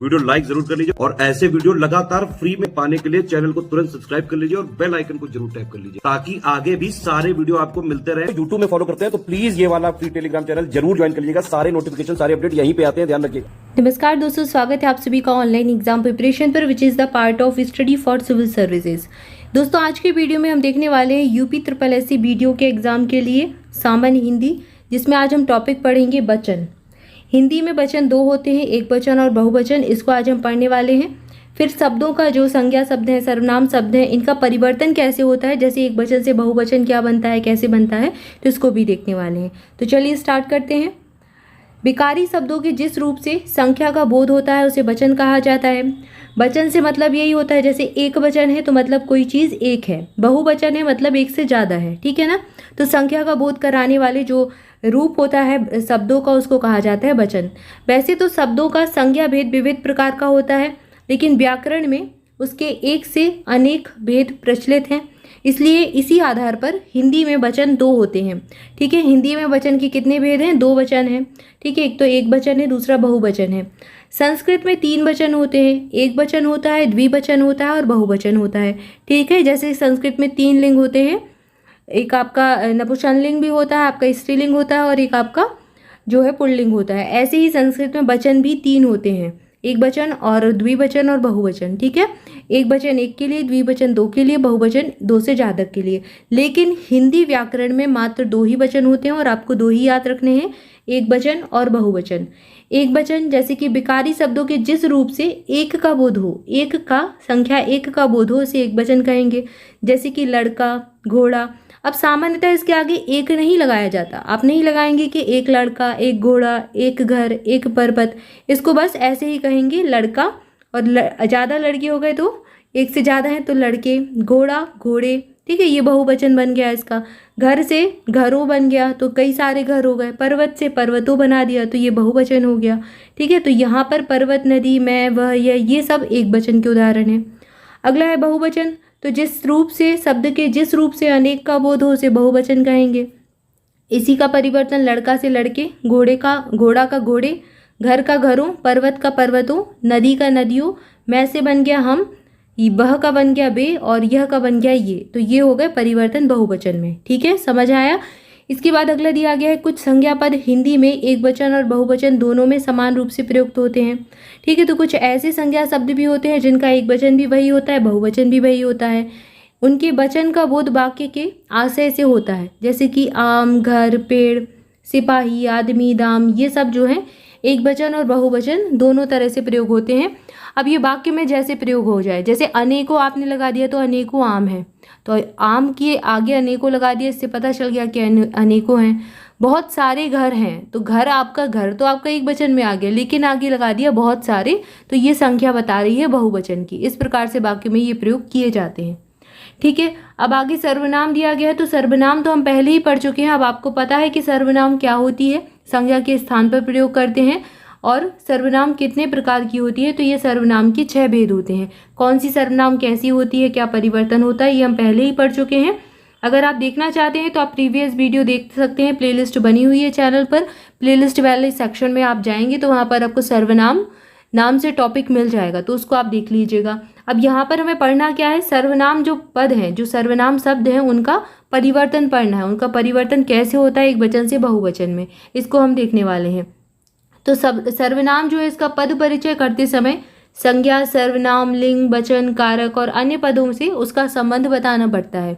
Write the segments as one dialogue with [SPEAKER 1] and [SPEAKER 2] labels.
[SPEAKER 1] Video like जरूर कर लीजिए और ऐसे वीडियो लगातार फ्री में पाने के लिए चैनल को तुरंत सब्सक्राइब कर लीजिए और बेल आइकन को जरूर टैप कर लीजिए ताकि आगे भी सारे वीडियो आपको मिलते रहे। यूट्यूब में फॉलो करते हैं तो प्लीज ये वाला फ्री टेलीग्राम चैनल जरूर ज्वाइन कर लीजिएगा। सारे नोटिफिकेशन सारे अपडेट यहीं पे आते हैं, ध्यान रखिए।
[SPEAKER 2] नमस्कार दोस्तों, स्वागत है आप सभी का ऑनलाइन एग्जाम प्रिपरेशन पर, which is the part of study for civil services. दोस्तों आज के वीडियो में हम देखने वाले हैं यूपी SSSC वीडियो के एग्जाम के लिए सामान्य हिंदी, जिसमें आज हम टॉपिक पढ़ेंगे वचन। हिंदी में वचन दो होते हैं, एक वचन और बहुवचन। इसको आज हम पढ़ने वाले हैं। फिर शब्दों का जो संज्ञा शब्द है, सर्वनाम शब्द है, इनका परिवर्तन कैसे होता है, जैसे एक वचन से बहुवचन क्या बनता है, कैसे बनता है, तो इसको भी देखने वाले हैं। तो चलिए स्टार्ट करते हैं। विकारी शब्दों के जिस रूप से संख्या का बोध होता है उसे वचन कहा जाता है। वचन से मतलब यही होता है, जैसे एक वचन है तो मतलब कोई चीज़ एक है, बहुवचन है मतलब एक से ज़्यादा है, ठीक है ना। तो संख्या का बोध कराने वाले जो रूप होता है शब्दों का, उसको कहा जाता है वचन। वैसे तो शब्दों का संज्ञा भेद विविध प्रकार का होता है, लेकिन व्याकरण में उसके एक से अनेक भेद प्रचलित हैं, इसलिए इसी आधार पर हिंदी में वचन दो होते हैं। ठीक है, हिंदी में वचन के कितने भेद हैं? दो वचन हैं। ठीक है, एक तो एक वचन है, दूसरा बहुवचन है। संस्कृत में तीन वचन होते हैं, एक वचन होता है, द्विवचन होता है और बहुवचन होता है। ठीक है, जैसे संस्कृत में तीन लिंग होते हैं, एक आपका नपुंसकलिंग भी होता है, आपका स्त्रीलिंग होता है और एक आपका जो है पुल्लिंग होता है। ऐसे ही संस्कृत में वचन भी तीन होते हैं, एक वचन और द्विवचन और बहुवचन। ठीक है, एक वचन एक के लिए, द्विवचन दो के लिए, बहुवचन दो से ज़्यादा के लिए। लेकिन हिंदी व्याकरण में मात्र दो ही वचन होते हैं और आपको दो ही याद रखने हैं, एक वचन और बहुवचन। एक वचन जैसे कि विकारी शब्दों के जिस रूप से एक का बोध हो, एक का संख्या एक का बोध हो, उसे एक वचन कहेंगे। जैसे कि लड़का, घोड़ा। अब सामान्यतः इसके आगे एक नहीं लगाया जाता, आप नहीं लगाएंगे कि एक लड़का, एक घोड़ा, एक घर, एक पर्वत। इसको बस ऐसे ही कहेंगे लड़का, और ज़्यादा लड़के हो गए तो एक से ज़्यादा है तो लड़के, घोड़ा, घोड़े। ठीक है, ये बहुवचन बन गया इसका। घर से घरों बन गया तो कई सारे घर हो गए। पर्वत से पर्वतों बना दिया तो ये बहुवचन हो गया। ठीक है, तो यहाँ पर पर्वत, नदी, मैं, वह, यह, ये सब एक वचन के उदाहरण है। अगला है बहुवचन। तो जिस रूप से शब्द के जिस रूप से अनेक का बोध हो उसे बहुवचन कहेंगे। इसी का परिवर्तन लड़का से लड़के, घोड़ा का घोड़े, घर का घरों, पर्वत का पर्वतों, नदी का नदियों, मैं से बन गया हम, वह का बन गया वे और यह का बन गया ये। तो ये हो गए परिवर्तन बहुवचन में। ठीक है, समझ आया। इसके बाद अगला दिया गया है, कुछ संज्ञा पद हिंदी में एक वचन और बहुवचन दोनों में समान रूप से प्रयुक्त होते हैं। ठीक है, तो कुछ ऐसे संज्ञा शब्द भी होते हैं जिनका एक वचन भी वही होता है, बहुवचन भी वही होता है। उनके वचन का बोध वाक्य के आशय से होता है, जैसे कि आम, घर, पेड़, सिपाही, आदमी, दाम, ये सब जो है एक वचन और बहुवचन दोनों तरह से प्रयोग होते हैं। अब ये वाक्य में जैसे प्रयोग हो जाए, जैसे अनेकों आपने लगा दिया तो अनेकों आम है, तो आम के आगे अनेकों लगा दिया, इससे पता चल गया कि अनेकों हैं। बहुत सारे घर हैं, तो घर, आपका घर तो आपका एक वचन में आ गया, लेकिन आगे लगा दिया बहुत सारे, तो ये संख्या बता रही है बहुवचन की। इस प्रकार से वाक्य में ये प्रयोग किए जाते हैं। ठीक है, अब आगे सर्वनाम दिया गया है। तो सर्वनाम तो हम पहले ही पढ़ चुके हैं, अब आपको पता है कि सर्वनाम क्या होती है, संज्ञा के स्थान पर प्रयोग करते हैं। और सर्वनाम कितने प्रकार की होती है, तो ये सर्वनाम के 6 भेद होते हैं। कौन सी सर्वनाम कैसी होती है, क्या परिवर्तन होता है, ये हम पहले ही पढ़ चुके हैं। अगर आप देखना चाहते हैं तो आप प्रीवियस वीडियो देख सकते हैं, प्लेलिस्ट बनी हुई है चैनल पर। प्लेलिस्ट वाले सेक्शन में आप जाएंगे तो वहाँ पर आपको सर्वनाम नाम से टॉपिक मिल जाएगा, तो उसको आप देख लीजिएगा। अब यहाँ पर हमें पढ़ना क्या है, सर्वनाम जो पद हैं, जो सर्वनाम शब्द हैं, उनका परिवर्तन पढ़ना है। उनका परिवर्तन कैसे होता है एक वचन से बहुवचन में, इसको हम देखने वाले हैं। तो सर्वनाम जो है, इसका पद परिचय करते समय संज्ञा, सर्वनाम, लिंग, वचन, कारक और अन्य पदों से उसका संबंध बताना पड़ता है।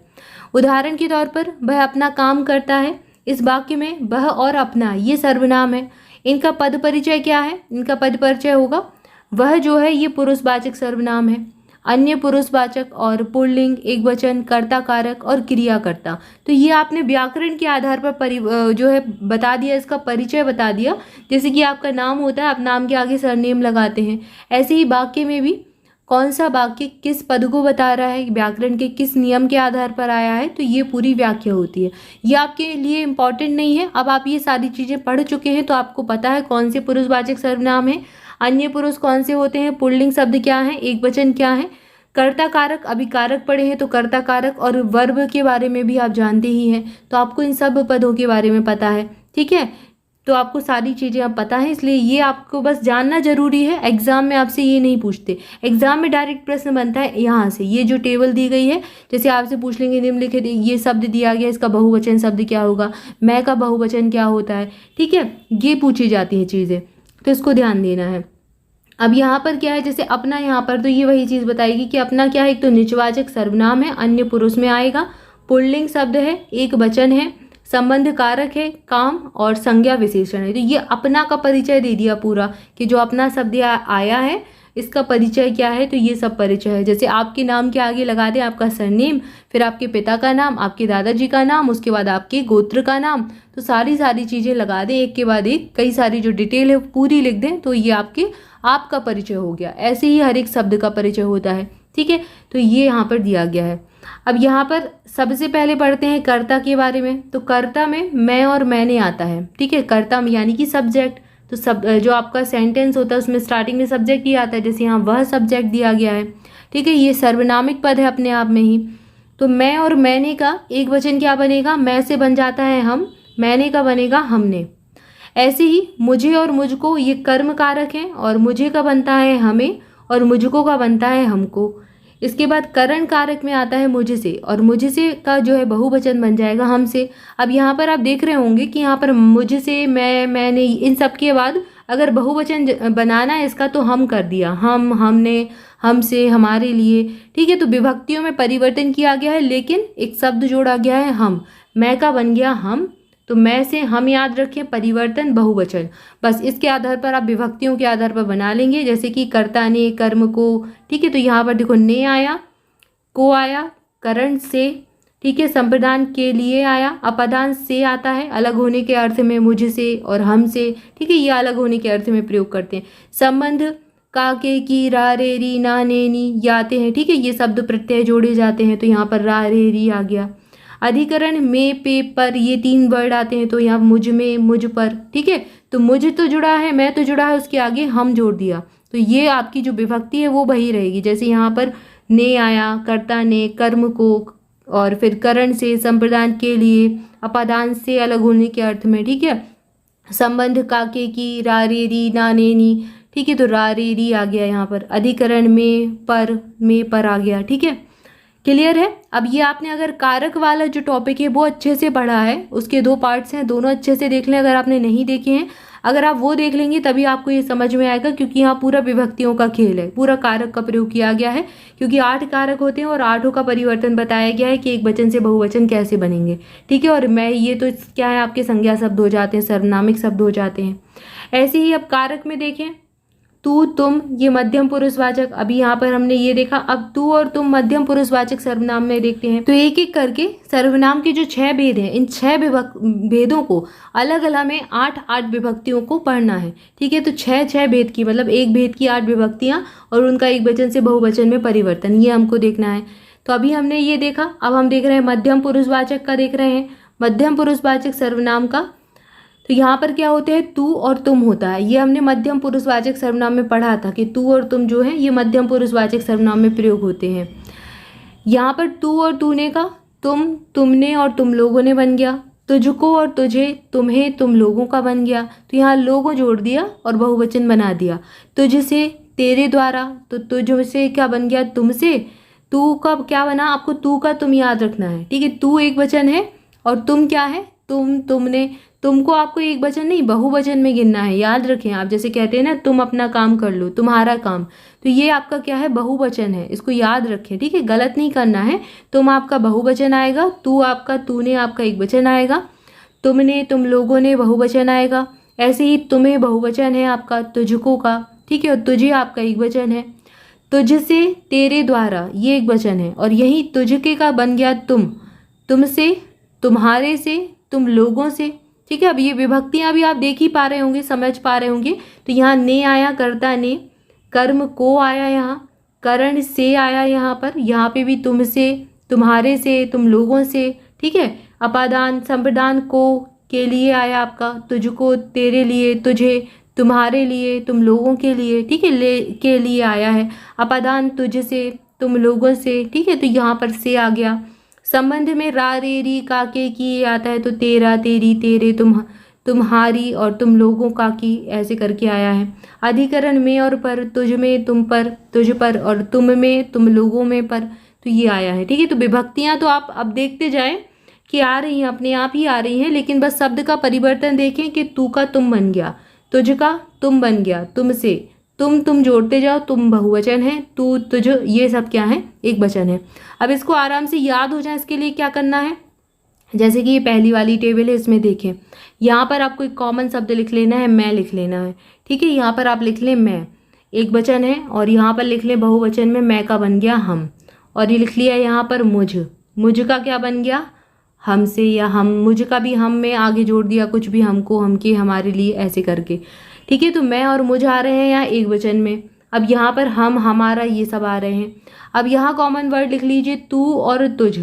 [SPEAKER 2] उदाहरण के तौर पर, वह अपना काम करता है, इस वाक्य में वह और अपना ये सर्वनाम है। इनका पद परिचय क्या है? इनका पद परिचय होगा, वह जो है ये पुरुषवाचक सर्वनाम है, अन्य पुरुषवाचक और पुल्लिंग, एक वचन, कर्ता, कारक और क्रियाकर्ता। तो ये आपने व्याकरण के आधार पर जो है बता दिया, इसका परिचय बता दिया। जैसे कि आपका नाम होता है, आप नाम के आगे सरनेम लगाते हैं, ऐसे ही वाक्य में भी कौन सा वाक्य किस पद को बता रहा है, व्याकरण के किस नियम के आधार पर आया है, तो ये पूरी व्याख्या होती है। ये आपके लिए इम्पॉर्टेंट नहीं है, अब आप ये सारी चीज़ें पढ़ चुके हैं तो आपको पता है कौन से पुरुषवाचक सर्वनाम है, अन्य पुरुष कौन से होते हैं, पुल्लिंग शब्द क्या है, एक वचन क्या है, कर्ता कारक, अभी कारक पढ़े हैं तो कर्ता कारक और वर्ब के बारे में भी आप जानते ही हैं, तो आपको इन सब पदों के बारे में पता है। ठीक है, तो आपको सारी चीज़ें अब पता है, इसलिए ये आपको बस जानना जरूरी है। एग्जाम में आपसे ये नहीं पूछते, एग्जाम में डायरेक्ट प्रश्न बनता है यहाँ से, ये जो टेबल दी गई है, जैसे आपसे पूछ लेंगे निम्नलिखित ये शब्द दिया गया, इसका बहुवचन शब्द क्या होगा, मैं का बहुवचन क्या होता है, ठीक है, ये पूछी जाती है चीज़ें, तो इसको ध्यान देना है। अब यहाँ पर क्या है, जैसे अपना, यहाँ पर तो ये वही चीज़ बताएगी कि अपना क्या है, एक तो निजवाचक सर्वनाम है, अन्य पुरुष में आएगा, पुल्लिंग शब्द है, एक वचन है, संबंध कारक है, काम और संज्ञा विशेषण है। तो ये अपना का परिचय दे दिया पूरा, कि जो अपना शब्द आया है इसका परिचय क्या है, तो ये सब परिचय है। जैसे आपके नाम के आगे लगा दें आपका सरनेम, फिर आपके पिता का नाम, आपके दादाजी का नाम, उसके बाद आपके गोत्र का नाम, तो सारी चीज़ें लगा दें एक के बाद एक, कई सारी जो डिटेल है पूरी लिख दें, तो ये आपका परिचय हो गया। ऐसे ही हर एक शब्द का परिचय होता है, ठीक है, तो ये यहाँ पर दिया गया है। अब यहाँ पर सबसे पहले पढ़ते हैं कर्ता के बारे में। तो कर्ता में मैं और मैंने आता है, ठीक है, कर्ता में यानी कि सब्जेक्ट। तो सब जो आपका सेंटेंस होता है उसमें स्टार्टिंग में सब्जेक्ट ही आता है, जैसे यहाँ वह सब्जेक्ट दिया गया है, ठीक है, ये सर्वनामिक पद है अपने आप में ही। तो मैं और मैंने का एक वचन क्या बनेगा, मैं से बन जाता है हम, मैंने का बनेगा हमने। ऐसे ही मुझे और मुझको, ये कर्म कारक है, और मुझे का बनता है हमें, और मुझको का बनता है हमको। इसके बाद करण कारक में आता है मुझसे, और मुझसे का जो है बहुवचन बन जाएगा हमसे। अब यहाँ पर आप देख रहे होंगे कि यहाँ पर मुझसे, मैंने, इन सब के बाद अगर बहुवचन बनाना है इसका, तो हम कर दिया, हम, हमने, हमसे, हमारे लिए, ठीक है। तो विभक्तियों में परिवर्तन किया गया है, लेकिन एक शब्द जोड़ा गया है हम, मैं का बन गया हम, तो मैं से हम याद रखें, परिवर्तन बहुवचन, बस इसके आधार पर आप विभक्तियों के आधार पर बना लेंगे। जैसे कि कर्ता ने, कर्म को, ठीक है, तो यहाँ पर देखो ने आया, को आया, करण से, ठीक है, संप्रदान के लिए आया, अपादान से आता है, अलग होने के अर्थ में मुझसे और हमसे, ठीक है, ये अलग होने के अर्थ में प्रयोग करते हैं। संबंध का, के, की, रा, रे, री, ना, ने, नी ये आते हैं, ठीक है, ये शब्द प्रत्यय जोड़े जाते हैं, तो यहाँ पर रा, रे, री आ गया। अधिकरण में, पे, पर, ये 3 वर्ड आते हैं, तो यहाँ मुझ में, मुझ पर, ठीक है, तो मुझ तो जुड़ा है, मैं तो जुड़ा है, उसके आगे हम जोड़ दिया, तो ये आपकी जो विभक्ति है वो वही रहेगी। जैसे यहाँ पर ने आया, कर्ता ने, कर्म को, और फिर करण से, संप्रदान के लिए, अपादान से अलग होने के अर्थ में, ठीक है, संबंध का, के, की, रा, रे, री, ना, ने, नी, ठीक है, तो रा, रे, री आ गया यहाँ पर। अधिकरण में पर आ गया, ठीक है, क्लियर है। अब ये आपने अगर कारक वाला जो टॉपिक है वो अच्छे से पढ़ा है, उसके 2 पार्ट्स हैं, दोनों अच्छे से देख लें। अगर आपने नहीं देखे हैं, अगर आप वो देख लेंगे तभी आपको ये समझ में आएगा, क्योंकि यहाँ पूरा विभक्तियों का खेल है, पूरा कारक का प्रयोग किया गया है, क्योंकि 8 कारक होते हैं और 8 का परिवर्तन बताया गया है कि एक वचन से बहुवचन कैसे बनेंगे, ठीक है। और मैं ये तो क्या है, आपके संज्ञा शब्द हो जाते हैं, सर्वनामिक शब्द हो जाते हैं। ऐसे ही अब कारक में देखें, तू, तुम, ये मध्यम पुरुषवाचक, अभी यहाँ पर हमने ये देखा। अब तू और तुम मध्यम पुरुषवाचक सर्वनाम में देखते हैं, तो एक एक करके सर्वनाम के जो 6 भेद हैं, इन 6 भेदों को अलग अलग में 8 विभक्तियों को पढ़ना है, ठीक है। तो 6 भेद की, मतलब एक भेद की 8 विभक्तियाँ और उनका एक वचन से बहुवचन में परिवर्तन, ये हमको देखना है। तो अभी हमने ये देखा, अब हम देख रहे हैं मध्यम पुरुषवाचक का, देख रहे हैं मध्यम पुरुषवाचक सर्वनाम का। तो यहाँ पर क्या होते हैं, तू और तुम होता है, ये हमने मध्यम पुरुषवाचक सर्वनाम में पढ़ा था कि तू और तुम जो है ये मध्यम पुरुषवाचक सर्वनाम में प्रयोग होते हैं। यहाँ पर तू और तूने का तुम, तुमने और तुम लोगों ने बन गया, तुझको और तुझे, तुम्हें, तुम लोगों का बन गया, तो यहाँ लोगों जोड़ दिया और बहुवचन बना दिया। तुझसे, तेरे द्वारा, तो तुझसे क्या बन गया, तुमसे, तू का क्या बना, आपको तू का तुम याद रखना है, ठीक है, तू एक वचन है और तुम क्या है, तुम, तुमने, तुमको आपको एक वचन नहीं बहुवचन में गिनना है, याद रखें। आप जैसे कहते हैं ना, तुम अपना काम कर लो, तुम्हारा काम, तो ये आपका क्या है, बहुवचन है, इसको याद रखें, ठीक है, गलत नहीं करना है। तुम आपका बहुवचन आएगा, तू आपका, तूने आपका एक वचन आएगा, तुमने, तुम लोगों ने बहुवचन आएगा। ऐसे ही तुम्हें बहुवचन है आपका, तुझको का, ठीक है, और तुझे आपका एक वचन है। तुझसे, तेरे द्वारा, ये एक वचन है, और यही तुझके का बन गया तुम, तुमसे, तुम्हारे से, तुम लोगों से, ठीक है। अब ये विभक्तियां भी आप देख ही पा रहे होंगे, समझ पा रहे होंगे। तो यहाँ ने आया, कर्ता ने, कर्म को आया, यहाँ करण से आया, यहाँ पे भी तुमसे, तुम्हारे से, तुम लोगों से, ठीक है। अपादान, संप्रदान को, के लिए आया आपका, तुझको, तेरे लिए, तुझे, तुम्हारे लिए, तुम लोगों के लिए, ठीक है, ले के लिए आया है। अपादान तुझसे, तुम लोगों से, ठीक है, तो यहाँ पर से आ गया। संबंध में रा, रे, री, का, के, की आता है, तो तेरा, तेरी, तेरे, तुम्हारी और तुम लोगों का की ऐसे करके आया है। अधिकरण में और पर, तुझ में, तुम पर, तुझ पर और तुम में, तुम लोगों में पर, तो ये आया है। ठीक है, तो विभक्तियां तो आप अब देखते जाएं कि आ रही हैं, अपने आप ही आ रही हैं, लेकिन बस शब्द का परिवर्तन देखें कि तू का तुम बन गया, तुझ का तुम बन गया, तुमसे तुम जोड़ते जाओ, तुम बहुवचन है, तू तुझ ये सब क्या है, एक वचन है। अब इसको आराम से याद हो जाए इसके लिए क्या करना है, जैसे कि ये पहली वाली टेबल है, इसमें देखें यहाँ पर आपको एक कॉमन शब्द लिख लेना है, मैं लिख लेना है। ठीक है, यहाँ पर आप लिख लें मैं, एक वचन है, और यहाँ पर लिख लें बहुवचन में मैं का बन गया हम, और ये लिख लिया यहाँ पर मुझ का क्या बन गया, हमसे या हम, मुझ का भी हम में आगे जोड़ दिया कुछ भी, हमको, हमके, हमारे लिए, ऐसे करके। ठीक है, तो मैं और मुझ आ रहे हैं यहाँ एक वचन में। अब यहाँ पर हम, हमारा, ये सब आ रहे हैं। अब यहाँ कॉमन वर्ड लिख लीजिए तू और तुझ।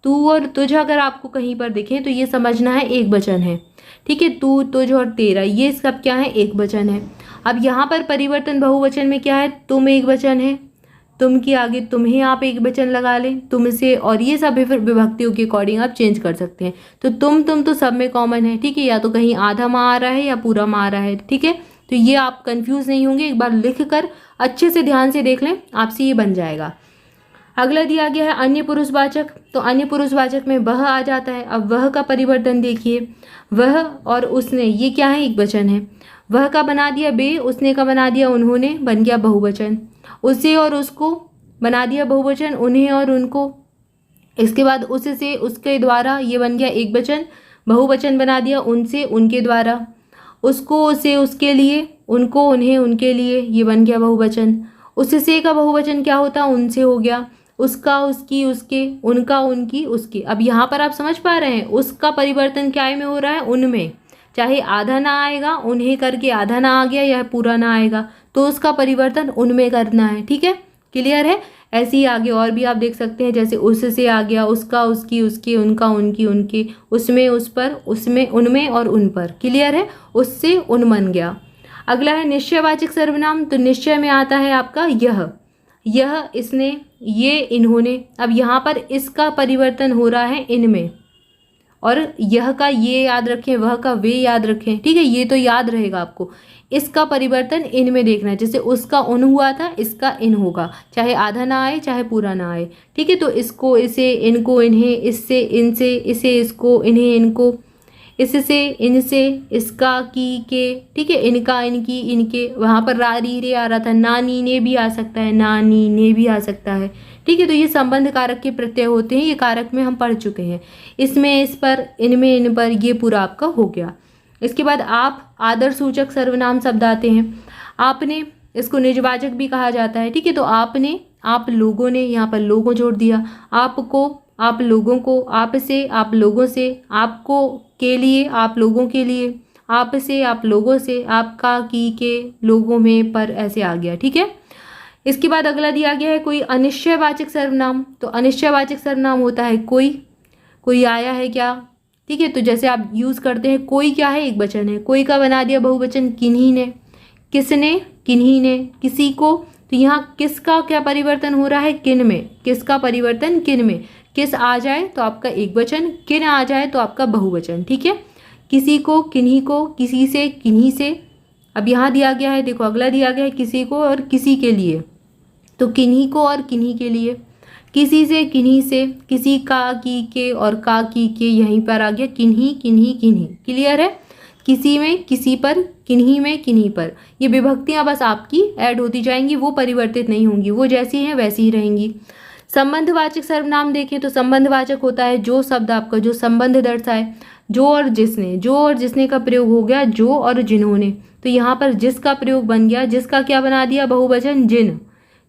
[SPEAKER 2] तू और तुझ अगर आपको कहीं पर दिखे तो ये समझना है एक वचन है। ठीक है, तू, तुझ और तेरा, ये सब क्या है, एक वचन है। अब यहाँ पर परिवर्तन बहुवचन में क्या है, तुम एक वचन है, तुम के आगे तुम्हें आप एक वचन लगा लें, तुमसे, और ये सब फिर विभक्तियों के अकॉर्डिंग आप चेंज कर सकते हैं। तो तुम तो सब में कॉमन है। ठीक है, या तो कहीं आधा माँ आ रहा है या पूरा माँ आ रहा है। ठीक है, तो ये आप कंफ्यूज नहीं होंगे, एक बार लिख कर अच्छे से ध्यान से देख लें, आपसे ये बन जाएगा। अगला दिया गया है अन्य पुरुषवाचक, तो अन्य पुरुषवाचक में वह आ जाता है। अब वह का परिवर्तन देखिए, वह और उसने, ये क्या है, एक वचन है। वह का बना दिया बे, उसने का बना दिया उन्होंने, बन गया बहुवचन। उसे और उसको बना दिया बहुवचन, उन्हें और उनको। इसके बाद उससे, उसके द्वारा, ये बन गया एक वचन, बहुवचन बना दिया उनसे, उनके द्वारा। उसको, उसे, उसके लिए, उनको, उन्हें, उनके लिए, ये बन गया बहुवचन। उससे का बहुवचन क्या होता, उनसे हो गया। उसका, उसकी, उसके, उनका, उनकी, उसके। अब यहाँ पर आप समझ पा रहे हैं, उसका परिवर्तन क्या में हो रहा है, उनमें। चाहे आधा ना आएगा, उन्हें करके आधा ना आ गया या पूरा ना आएगा, तो उसका परिवर्तन उनमें करना है। ठीक है, क्लियर है। ऐसे ही आगे और भी आप देख सकते हैं, जैसे उससे आ गया, उसका, उसकी, उसके, उनका, उनकी, उनके, उसमें, उस पर, उसमें, उनमें और उन पर। क्लियर है, उससे उन बन गया। अगला है निश्चयवाचक सर्वनाम, तो निश्चय में आता है आपका यह, इसने, ये, इन्होंने। अब यहाँ पर इसका परिवर्तन हो रहा है इनमें, और यह का ये याद रखें, वह का वे याद रखें। ठीक है, ये तो याद रहेगा आपको। इसका परिवर्तन इनमें देखना है, जैसे उसका उन हुआ था, इसका इन होगा, चाहे आधा ना आए चाहे पूरा ना आए। ठीक है, तो इसको, इसे, इनको, इन्हें, इससे, इनसे, इसे, इसको, इन्हें, इनको, इससे, इनसे, इसका, की, के। ठीक है, इनका, इनकी, इनके। वहाँ पर रा, री, रे आ रहा था, नानी ने भी आ सकता है, नानी ने भी आ सकता है। ठीक है, तो ये संबंध कारक के प्रत्यय होते हैं, ये कारक में हम पढ़ चुके हैं। इसमें, इस पर, इनमें, इन पर, ये पूरा आपका हो गया। इसके बाद आप, आदर्श सूचक सर्वनाम शब्द आते हैं। आपने, इसको निजवाचक भी कहा जाता है। ठीक है, तो आपने, आप लोगों ने, यहाँ पर लोगों जोड़ दिया। आपको, आप लोगों को। आपसे, आप लोगों से। आपको, के लिए, आप लोगों के लिए। आपसे, आप लोगों से। आपका, की, के, लोगों में, पर, ऐसे आ गया। ठीक है, इसके बाद अगला दिया गया है कोई अनिश्चयवाचक सर्वनाम, तो अनिश्चयवाचक सर्वनाम होता है कोई आया है क्या। ठीक है, तो जैसे आप यूज करते हैं, कोई क्या है, एक वचन है, कोई का बना दिया बहुवचन, किन्हीं ने, किसने, किन्हीं ने, किसी को। तो यहाँ किसका क्या परिवर्तन हो रहा है, किन में। किसका परिवर्तन किन में, किस आ जाए तो आपका एक वचन, किन आ जाए तो आपका बहुवचन। ठीक है, किसी को, किन्हीं को, किसी से, किन्हीं से। अब यहाँ दिया गया है, देखो अगला दिया गया है किसी को और किसी के लिए, तो किन्हीं को और किन्हीं के लिए। किसी से, किन्हीं से, किसी का, की, के और का, की, के, यहीं पर आ गया किन्हीं, किन्हीं, किन्हीं। क्लियर है, किसी में, किसी पर, किन्हीं में, किन्हीं पर। ये विभक्तियां बस आपकी ऐड होती जाएंगी, वो परिवर्तित नहीं होंगी, वो जैसी हैं वैसी ही रहेंगी। संबंधवाचक सर्वनाम देखें तो संबंधवाचक होता है जो शब्द आपका जो संबंध दर्शाए। जो और जिसने, जो और जिसने का प्रयोग हो गया जो और जिन्होंने, तो यहाँ पर जिसका प्रयोग बन गया, जिसका क्या बना दिया, बहुवचन जिन,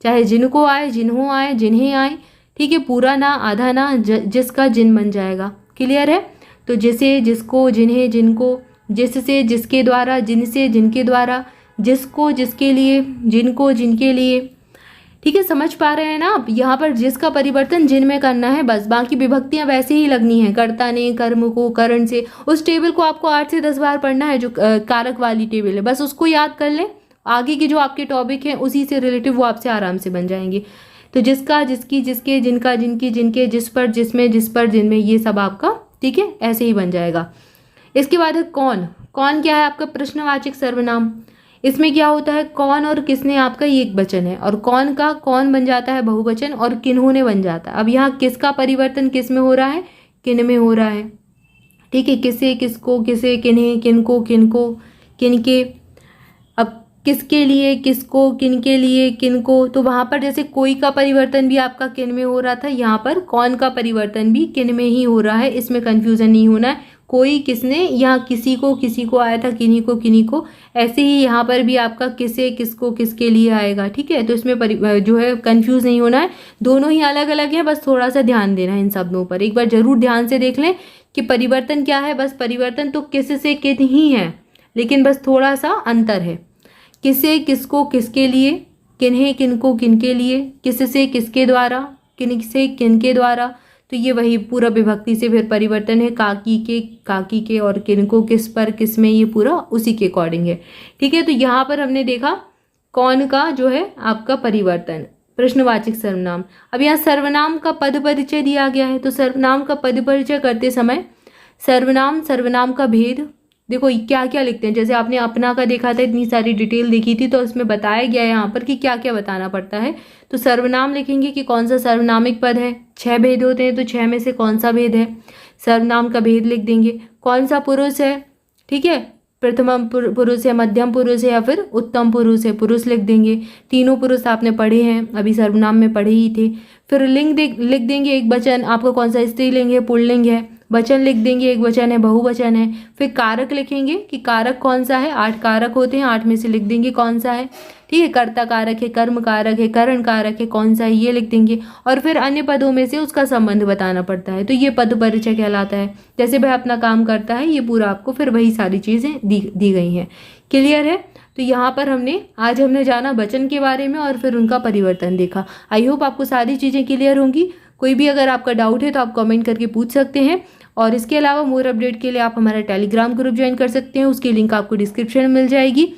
[SPEAKER 2] चाहे जिनको आए, जिन्हों आए, जिन्हें आए। ठीक है, पूरा ना आधा ना, जिसका जिन बन जाएगा। क्लियर है, तो जिसे, जिसको, जिन्हें, जिनको, जिससे, जिसके द्वारा, जिनसे, जिनके द्वारा, जिसको, जिसके लिए, जिनको, जिनके लिए। ठीक है, समझ पा रहे हैं ना आप, यहाँ पर जिसका परिवर्तन जिन में करना है बस, बाकी विभक्तियां वैसे ही लगनी है, कर्ता ने, कर्म को, करण से। उस टेबल को आपको 8 से 10 बार पढ़ना है, जो कारक वाली टेबल है, बस उसको याद कर लें। आगे की जो आपके टॉपिक हैं उसी से रिलेटिव वो आपसे आराम से बन जाएंगे। तो जिसका, जिसकी, जिसके, जिनका, जिनकी, जिनके, जिस पर, जिसमें, जिस पर, जिनमें, ये सब आपका ठीक है ऐसे ही बन जाएगा। इसके बाद है कौन। कौन क्या है आपका प्रश्नवाचक सर्वनाम। इसमें क्या होता है, कौन और किसने आपका ये एक वचन है, और कौन का कौन बन जाता है बहुवचन, और किन्होंने बन जाता है। अब यहाँ किसका परिवर्तन किस में हो रहा है, किन में हो रहा है। ठीक है, किसे, किसको, किसे, किन्हें, किनको, किनको, किनके। अब किसके लिए, किसको, किनके लिए, किनको, तो वहाँ पर जैसे कोई का परिवर्तन भी आपका किन में हो रहा था, यहाँ पर कौन का परिवर्तन भी किन में ही हो रहा है। इसमें कंफ्यूजन नहीं होना है। कोई किसने, यहाँ किसी को आया था, किन्हीं को, ऐसे ही यहाँ पर भी आपका किसे, किसको, किसके लिए आएगा। ठीक है, तो इसमें जो है कंफ्यूज नहीं होना है। दोनों ही अलग अलग हैं, बस थोड़ा सा ध्यान देना है इन शब्दों पर। एक बार जरूर ध्यान से देख लें कि परिवर्तन क्या है। बस परिवर्तन तो किस से किन ही है, लेकिन बस थोड़ा सा अंतर है। किसे, किसको, किसके लिए, किन्हें, किनको, किनके लिए, किससे, किसके द्वारा, किन से, किनके द्वारा। तो ये वही पूरा विभक्ति से फिर परिवर्तन है, काकी के और किनको, किस पर, किस में, ये पूरा उसी के अकॉर्डिंग है। ठीक है, तो यहाँ पर हमने देखा कौन का जो है आपका परिवर्तन, प्रश्नवाचक सर्वनाम। अब यहाँ सर्वनाम का पद परिचय दिया गया है। तो सर्वनाम का पद परिचय करते समय सर्वनाम का भेद, देखो क्या क्या लिखते हैं। जैसे आपने अपना का देखा था, इतनी सारी डिटेल देखी थी, तो उसमें बताया गया है यहाँ पर कि क्या क्या बताना पड़ता है। तो सर्वनाम लिखेंगे कि कौन सा सर्वनामिक पद है। 6 भेद होते हैं, तो 6 में से कौन सा भेद है, सर्वनाम का भेद लिख देंगे। कौन सा पुरुष है, ठीक है, प्रथम पुरुष है, मध्यम पुरुष है, या फिर उत्तम पुरुष है, पुरुष लिख देंगे। तीनों पुरुष आपने पढ़े हैं, अभी सर्वनाम में पढ़े ही थे। फिर लिंग लिख देंगे, एक वचन आपका कौन सा स्त्रीलिंग है, पुल्लिंग है। वचन लिख देंगे, एक वचन है, बहुवचन है। फिर कारक लिखेंगे कि कारक कौन सा है। 8 कारक होते हैं, 8 में से लिख देंगे कौन सा है। ठीक है, कर्ता कारक है, कर्म कारक है, करण कारक है, कौन सा है ये लिख देंगे। और फिर अन्य पदों में से उसका संबंध बताना पड़ता है। तो ये पद परिचय कहलाता है। जैसे वह अपना काम करता है, ये पूरा आपको फिर वही सारी चीज़ें दी गई हैं। क्लियर है। तो यहाँ पर आज हमने जाना वचन के बारे में और फिर उनका परिवर्तन देखा। आई होप आपको सारी चीज़ें क्लियर होंगी। कोई भी अगर आपका डाउट है तो आप कमेंट करके पूछ सकते हैं। और इसके अलावा मोर अपडेट के लिए आप हमारा टेलीग्राम ग्रुप ज्वाइन कर सकते हैं। उसकी लिंक आपको डिस्क्रिप्शन में मिल जाएगी,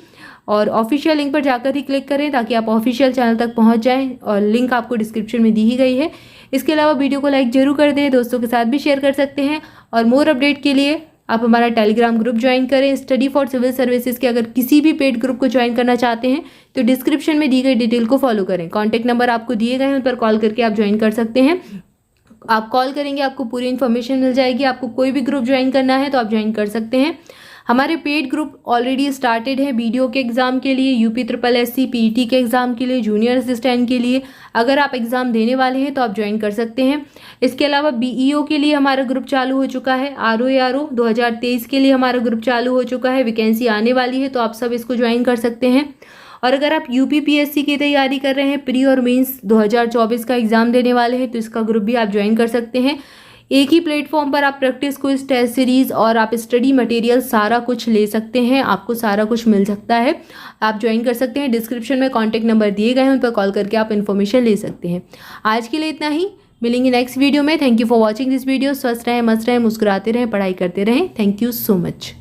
[SPEAKER 2] और ऑफिशियल लिंक पर जाकर ही क्लिक करें ताकि आप ऑफिशियल चैनल तक पहुंच जाएं, और लिंक आपको डिस्क्रिप्शन में दी ही गई है। इसके अलावा वीडियो को लाइक जरूर कर दें, दोस्तों के साथ भी शेयर कर सकते हैं। और मोर अपडेट के लिए आप हमारा टेलीग्राम ग्रुप ज्वाइन करें। स्टडी फॉर सिविल सर्विसेज के अगर किसी भी पेड ग्रुप को ज्वाइन करना चाहते हैं तो डिस्क्रिप्शन में दी गई डिटेल को फॉलो करें। कॉन्टैक्ट नंबर आपको दिए गए हैं, उन पर कॉल करके आप ज्वाइन कर सकते हैं। आप कॉल करेंगे, आपको पूरी इन्फॉर्मेशन मिल जाएगी। आपको कोई भी ग्रुप ज्वाइन करना है तो आप ज्वाइन कर सकते हैं। हमारे पेड ग्रुप ऑलरेडी स्टार्टेड है बीडीओ के एग्ज़ाम के लिए, यूपी SSSC पीईटी के एग्ज़ाम के लिए, जूनियर असिस्टेंट के लिए। अगर आप एग्ज़ाम देने वाले हैं तो आप ज्वाइन कर सकते हैं। इसके अलावा बीईओ के लिए हमारा ग्रुप चालू हो चुका है। आरओ 2023 के लिए हमारा ग्रुप चालू हो चुका है। वैकेंसी आने वाली है, तो आप सब इसको ज्वाइन कर सकते हैं। और अगर आप यूपीपीएससी की तैयारी कर रहे हैं, प्री और मेंस 2024 का एग्ज़ाम देने वाले हैं, तो इसका ग्रुप भी आप ज्वाइन कर सकते हैं। एक ही प्लेटफॉर्म पर आप प्रैक्टिस क्विज, टेस्ट सीरीज और आप स्टडी मटेरियल सारा कुछ ले सकते हैं। आपको सारा कुछ मिल सकता है, आप ज्वाइन कर सकते हैं। डिस्क्रिप्शन में कॉन्टैक्ट नंबर दिए गए हैं, उन पर कॉल करके आप इन्फॉर्मेशन ले सकते हैं। आज के लिए इतना ही, मिलेंगे नेक्स्ट वीडियो में। Thank you for watching this video. स्वस्थ रहें, मस्त रहें, मुस्कुराते रहें, पढ़ाई करते रहें। Thank you so much.